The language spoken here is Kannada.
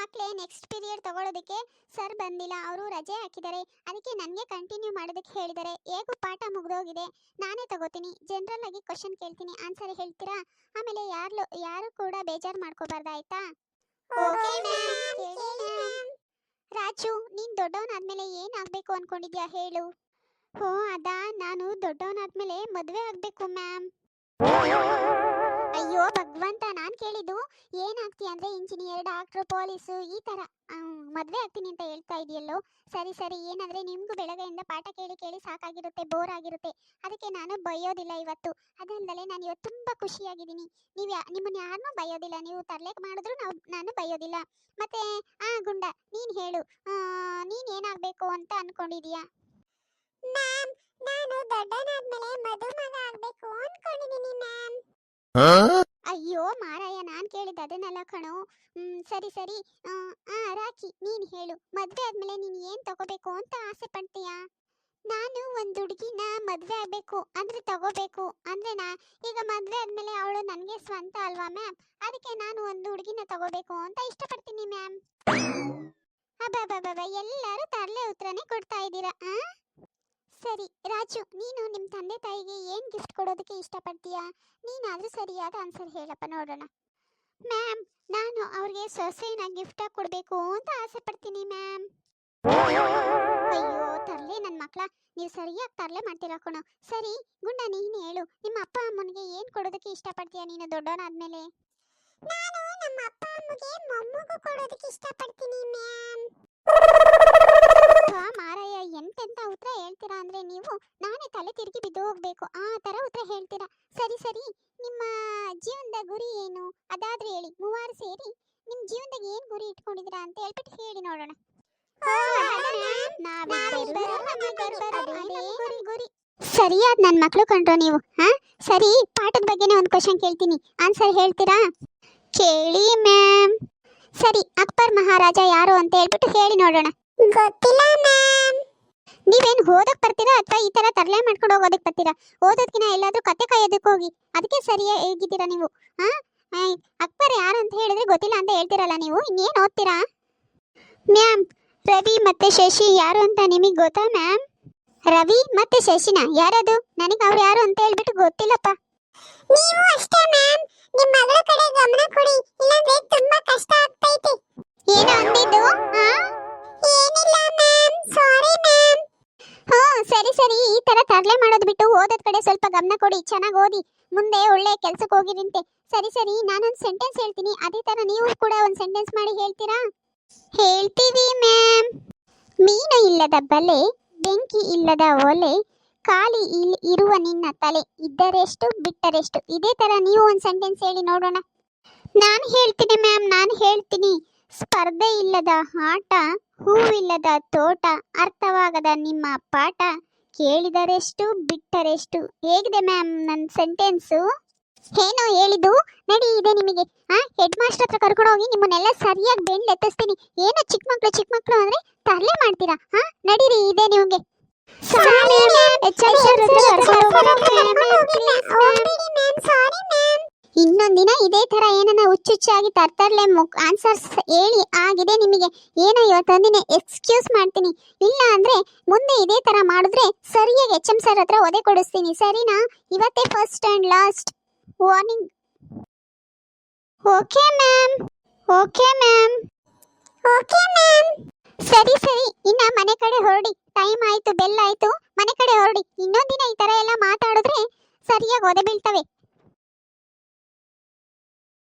ಮಕ್ಕಳೇ ನೆಕ್ಸ್ಟ್ ಪೀರಿಯಡ್ ತಗೊಳ್ಳೋದಕ್ಕೆ ಸರ್ ಬಂದಿಲ್ಲ, ಅವರು ರಜೆ ಹಾಕಿದ್ದಾರೆ. ಅದಕ್ಕೆ ನನಗೆ ಕಂಟಿನ್ಯೂ ಮಾಡೋದಕ್ಕೆ ಹೇಳಿದ್ದಾರೆ. ಹೇಗೂ ಪಾಠ ಮುಗಿದೋಗಿದೆ, ನಾನೇ ತಗೋತೀನಿ. ಜನರಲ್ ಆಗಿ ಕ್ವಶನ್ ಕೇಳ್ತೀನಿ, ಆನ್ಸರ್ ಹೇಳ್ತೀರಾ? ಆಮೇಲೆ ಯಾರು ಕೂಡ ಬೇಜಾರು ಮಾಡ್ಕೋಬಾರ್ದು, ಆಯ್ತಾ? Okay ma'am. ರಾಜು, ನೀನು ದೊಡ್ಡವನಾದ್ಮೇಲೆ ಏನಾಗಬೇಕು ಅನ್ಕೊಂಡಿದ್ಯಾ ಹೇಳು? ಓ ಅದಾ, ನಾನು ದೊಡ್ಡವನಾದ್ಮೇಲೆ ಮದುವೆ ಆಗಬೇಕು ಮ್ಯಾಮ್. ಅಯ್ಯೋ ಭಗವಂತ, ನಾನು ಕೇಳಿದ್ದು ಏನಾಗ್ತೀಯ ಅಂದರೆ ಇಂಜಿನಿಯರ್, ಡಾಕ್ಟ್ರು, ಪೊಲೀಸು ಈ ಥರ ಮದುವೆ ಆಗ್ತೀನಿ ಅಂತ ಹೇಳ್ತಾ ಇದೆಯಲ್ಲೋ. ಸರಿ ಸರಿ, ಏನಂದರೆ ನಿಮಗೂ ಬೆಳಗ್ಗೆಯಿಂದ ಪಾಠ ಕೇಳಿ ಕೇಳಿ ಸಾಕಾಗಿರುತ್ತೆ, ಬೋರ್ ಆಗಿರುತ್ತೆ. ಅದಕ್ಕೆ ನಾನು ಬೈಯೋದಿಲ್ಲ ಇವತ್ತು. ಅದಲ್ಲದೆ ನಾನು ಇವತ್ತು ತುಂಬ ಖುಷಿಯಾಗಿದ್ದೀನಿ. ನಿಮ್ಮನ್ನು ಯಾರನ್ನೂ ಬೈಯೋದಿಲ್ಲ, ನೀವು ತರಲೆ ಮಾಡಿದ್ರು ನಾನು ಬೈಯೋದಿಲ್ಲ. ಮತ್ತೆ ಗುಂಡ, ನೀನು ಹೇಳು, ನೀನು ಏನಾಗಬೇಕು ಅಂತ ಅಂದ್ಕೊಂಡಿದೀಯಾ? ಮ್ಯಾಮ್, ನಾನು ದೊಡ್ಡನಾದ್ಮೇಲೆ ಮದುಮಗ ಆಗಬೇಕು ಅಂದ್ಕೊಂಡಿದ್ದೀನಿ ಮ್ಯಾಮ್. ಅಯ್ಯೋ ಮಾರಾಯ, ನಾನು ಕೇಳಿದ್ದು ಅದನ್ನೆಲ್ಲ ಕಣೋ. ಸರಿ ಸರಿ, ರಾಕಿ, ನೀನು ಹೇಳು, ಮದುವೆ ಆದ್ಮೇಲೆ ನೀನು ಏನು ತಗೋಬೇಕು ಅಂತ ಆಸೆ ಪಡ್ತೀಯಾ? ನಾನು ಒಂದು ಹುಡುಗಿನ ಮದುವೆ ಆಗಬೇಕು ಅಂದರೆ ತಗೋಬೇಕು ಅಂದರೆ ಈಗ ಮದುವೆ ಆದಮೇಲೆ ಅವಳು ನನಗೆ ಸ್ವಂತ ಅಲ್ವಾ ಮ್ಯಾಮ್. ಅದಕ್ಕೆ ನಾನು ಒಂದು ಹುಡುಗಿನ ತಗೋಬೇಕು ಅಂತ ಇಷ್ಟಪಡ್ತೀನಿ ಮ್ಯಾಮ್. ಅಬ್ಬಬ್ಬಬ್ಬ, ಎಲ್ಲರೂ ತರಲೆ ಉತ್ತರನೇ ಕೊಡ್ತಾ ಇದ್ದೀರಾ. ಸರಿ ರಾಜು, ನೀನು ನಿಮ್ಮ ತಂದೆ ತಾಯಿಗೆ ಏನು ಗಿಫ್ಟ್ ಕೊಡೋದಕ್ಕೆ ಇಷ್ಟಪಡ್ತೀಯಾ? ನೀನಾದರೂ ಸರಿಯಾದ ಆನ್ಸರ್ ಹೇಳಪ್ಪ ನೋಡೋಣ. ಮ್ಯಾಮ್, ನಾನು ಅವ್ರಿಗೆ ಸೊಸೆನ ಗಿಫ್ಟಾಗಿ ಕೊಡಬೇಕು ಅಂತ ಆಸೆ ಪಡ್ತೀನಿ ಮ್ಯಾಮ್. ಅಯ್ಯೋ ತರಲೆ ನನ್ನ ಮಕ್ಕಳ, ನೀವು ಸರಿಯಾಗಿ ತರಲೆ ಮಾಡ್ತೀರಾ ಕಣೋ. ಸರಿ ಗುಂಡ, ನೀನು ಹೇಳು, ನಿಮ್ಮ ಅಪ್ಪ ಅಮ್ಮನಿಗೆ ಏನು ಕೊಡೋದಕ್ಕೆ ಇಷ್ಟಪಡ್ತೀಯಾ ನೀನು ದೊಡ್ಡವನಾದ್ಮೇಲೆ? ನಾನು ನಮ್ಮ ಅಪ್ಪ ಅಮ್ಮಗೆ ಮೊಮ್ಮಗು ಕೊಡೋದಕ್ಕೆ ಇಷ್ಟಪಡ್ತೀನಿ ಮ್ಯಾಮ್. ಮಾರಾಯ, ಎಂತೆಂತ ಉತ್ತರ ಹೇಳ್ತೀರಾ ಅಂದ್ರೆ ನೀವು, ನಾನೇ ತಲೆ ತಿರುಗಿ ಬಿದ್ದು ಹೋಗ್ಬೇಕು ಆ ತರ ಉತ್ತರ ಹೇಳ್ತೀರಾ. ಸರಿ ಸರಿ, ನಿಮ್ಮ ಜೀವನದ ಗುರಿ ಏನು ಅದಾದ್ರೂ ಹೇಳಿ. ಮೂವರು ಸೇರಿ ನಿಮ್ಮ ಜೀವನದಾಗ ಏನು ಗುರಿ ಇಟ್ಕೊಂಡಿದ್ದೀರಾ ಅಂತ ಹೇಳ್ಬಿಟ್ಟು ಹೇಳಿ ನೋಡೋಣ. ಸರಿಯಾದ ನನ್ನ ಮಕ್ಕಳು ಕಂಡ್ರೋ ನೀವು. ಸರಿ, ಪಾಠದ ಬಗ್ಗೆನೇ ಒಂದು ಕ್ವಶನ್ ಕೇಳ್ತೀನಿ, ಆನ್ಸರ್ ಹೇಳ್ತೀರಾ? ಕೇಳಿ ಮ್ಯಾಮ್. ಸರಿ, ಅಕ್ಬರ್ ಮಹಾರಾಜ ಯಾರು ಅಂತ ಹೇಳ್ಬಿಟ್ಟು ಹೇಳಿ ನೋಡೋಣ. ಗೊತ್ತಿಲ್ಲ ಮ್ಯಾಮ್. ನೀವೇನು ಓದಕ್ ಬರ್ತೀರಾ ಅಥವಾ ಈ ತರ ತರಲೆ ಮಾಡ್ಕೊಂಡು ಹೋಗೋದಕ್ಕೆ ಬರ್ತೀರಾ? ಓದೋದ್ಕಿನ ಎಲ್ಲಾದ್ರೂ ಕತೆ ಕಾಯೋದಕ್ಕೆ ಹೋಗಿ, ಅದಕ್ಕೆ ಸರಿಯಾಗಿ ಹೇಗಿದ್ದೀರಾ ನೀವು? ಅಕ್ಬರ್ ಯಾರು ಅಂತ ಹೇಳಿದ್ರೆ ಗೊತ್ತಿಲ್ಲ ಅಂತ ಹೇಳ್ತೀರಲ್ಲ ನೀವು, ಇನ್ನೇನು ಓದ್ತೀರಾ? ಮ್ಯಾಮ್, ರವಿ ಮತ್ತೆ ಶಶಿ ಯಾರು ಅಂತ ನಿಮಗೆ ಗೊತ್ತಾ ಮ್ಯಾಮ್? ರವಿ ಮತ್ತೆ ಶಶಿನ ಯಾರದು? ನನಗೆ ಅವ್ರು ಯಾರು ಅಂತ ಹೇಳ್ಬಿಟ್ಟು ಗೊತ್ತಿಲ್ಲಪ್ಪ. ನೀವು ಅಷ್ಟೇ ಮ್ಯಾಮ್, ನಿಮ್ಮ ಮಗಳ ಕಡೆ ಗಮನ ಕೊಡಿ, ಇಲ್ಲಾಂದ್ರೆ ತುಂಬಾ ಕಷ್ಟ ಆಗ್ತೈತೆ. ಏನು ಅಂದಿದ್ದು? ಏನಿಲ್ಲ ಮ್ಯಾಮ್, ಸಾರಿ ಮ್ಯಾಮ್. ಸರಿ ಸರಿ, ಈ ತರ ತರಲೆ ಮಾಡೋದು ಬಿಟ್ಟು ಓದೋದ್ ಕಡೆ ಸ್ವಲ್ಪ ಗಮನ ಕೊಡಿ, ಚೆನ್ನಾಗಿ ಓದಿ, ಮುಂದೆ ಒಳ್ಳೆ ಕೆಲ್ಸಕ್ಕೆ ಹೋಗಿರಂತೆ. ಸರಿ ಸರಿ, ನಾನೊಂದು ಸೆಂಟೆನ್ಸ್ ಹೇಳ್ತೀನಿ, ಅದೇ ತರ ನೀವು ಕೂಡ ಒಂದು ಸೆಂಟೆನ್ಸ್ ಮಾಡಿ ಹೇಳ್ತೀರಾ? ಹೇಳ್ತೀವಿ ಮ್ಯಾಮ್. ಮೀನು ಇಲ್ಲದ ಬಲೆ, ಬೆಂಕಿ ಇಲ್ಲದ ಒಲೆ, ಖಾಲಿ ಇರುವ ನಿನ್ನ ತಲೆ, ಇದ್ದರೆಷ್ಟು ಬಿಟ್ಟರೆಷ್ಟು. ಇದೇ ತರ ನೀವು ಒಂದು ಸೆಂಟೆನ್ಸ್ ಹೇಳಿ ನೋಡೋಣ. ನಾನು ಹೇಳ್ತೀನಿ ಮ್ಯಾಮ್, ನಾನು ಹೇಳ್ತೀನಿ. ಸ್ಪರ್ಧೆ ಇಲ್ಲದ ಆಟ, ಹೂವಿಲ್ಲದ ತೋಟ, ಅರ್ಥವಾಗದ ನಿಮ್ಮ ಪಾಠ, ಕೇಳಿದರೆಷ್ಟು ಬಿಟ್ಟರೆಷ್ಟು. ಹೇಗಿದೆ ಮ್ಯಾಮ್ ನನ್ನ ಸೆಂಟೆನ್ಸು? ಏನೋ ಹೇಳಿದ್ದು ನಡಿ ಇದೆ ನಿಮಗೆ. ಹೆಡ್ ಮಾಸ್ಟರ್ ಹತ್ರ ಕರ್ಕೊಂಡು ಹೋಗಿ ನಿಮ್ಮನ್ನೆಲ್ಲ ಸರಿಯಾಗಿ ಬೆಂಡ್ ಎತ್ತಿಸ್ತೀನಿ. ಏನೋ ಚಿಕ್ಕ ಮಕ್ಕಳು ಅಂದ್ರೆ ತರಲೆ ಮಾಡ್ತೀರಾ? ನಡೀರಿ ಇದೆ ನಿಮಗೆ. ಇನ್ನೊಂದಿನ ಇದೇ ತರ ಏನನ್ನ ಹುಚ್ಚುಚ್ಚಾಗಿ ತರ್ತರ್ಲೆ ಆನ್ಸರ್ಸ್ ಹೇಳಿ ಆಗಿದೆ ನಿಮಗೆ. ಏನೋ ಇವತ್ತೊಂದಿನ ಎಕ್ಸ್ಕ್ಯೂಸ್ ಮಾಡ್ತೀನಿ, ಇಲ್ಲ ಅಂದ್ರೆ ಮುಂದೆ ಇದೇ ತರ ಮಾಡಿದ್ರೆ ಸರಿಯಾಗಿ HM ಸರ್ ಹತ್ರ ಒದೆ ಕೊಡಿಸ್ತೀನಿ, ಸರಿನಾ? ಇವತ್ತೇ first and last warning. Okay ma'am. Okay ma'am. Okay ma'am. ಸರಿ ಸರಿ, ಇನ್ನ ಮನೆ ಕಡೆ ಹೊರಡಿ, ಟೈಮ್ ಆಯ್ತು, ಬೆಲ್ ಆಯ್ತು, ಮನೆ ಕಡೆ ಹೊರಡಿ. ಇನ್ನೊಂದಿನ ಈ ತರ ಎಲ್ಲ ಮಾತಾಡಿದ್ರೆ ಸರಿಯಾಗಿ ಒದೆ ಬೀಳ್ತವೆ.